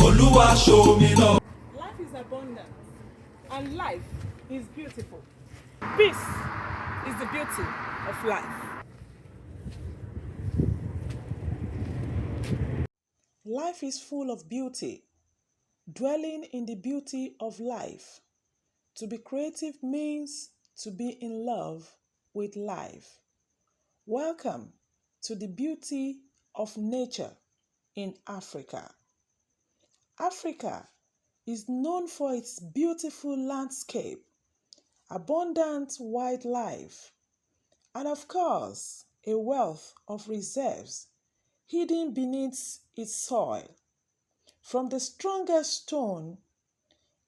Oluwa show me love. Life is abundant and life is beautiful. Peace is the beauty of life. Life is full of beauty. Dwelling in the beauty of life. To be creative means to be in love with life. Welcome to the beauty of nature in Africa. Africa is known for its beautiful landscape, abundant wildlife, and of course, a wealth of reserves hidden beneath its soil. From the strongest stone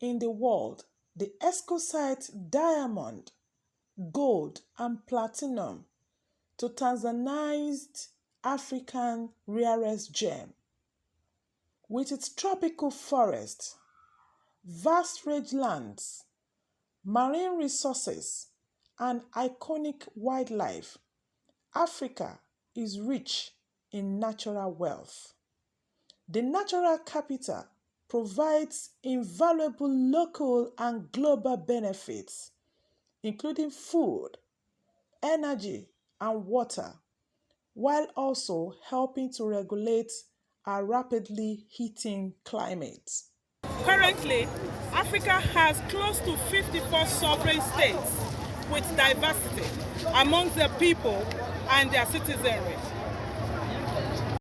in the world, the exquisite diamond, gold, and platinum, to Tanzania's African rarest gem. With its tropical forests, vast rangelands, marine resources, and iconic wildlife, Africa is rich in natural wealth. The natural capital provides invaluable local and global benefits, including food, energy, and water, while also helping to regulate our rapidly heating climate. Currently, Africa has close to 54 sovereign states with diversity amongst their people and their citizenry.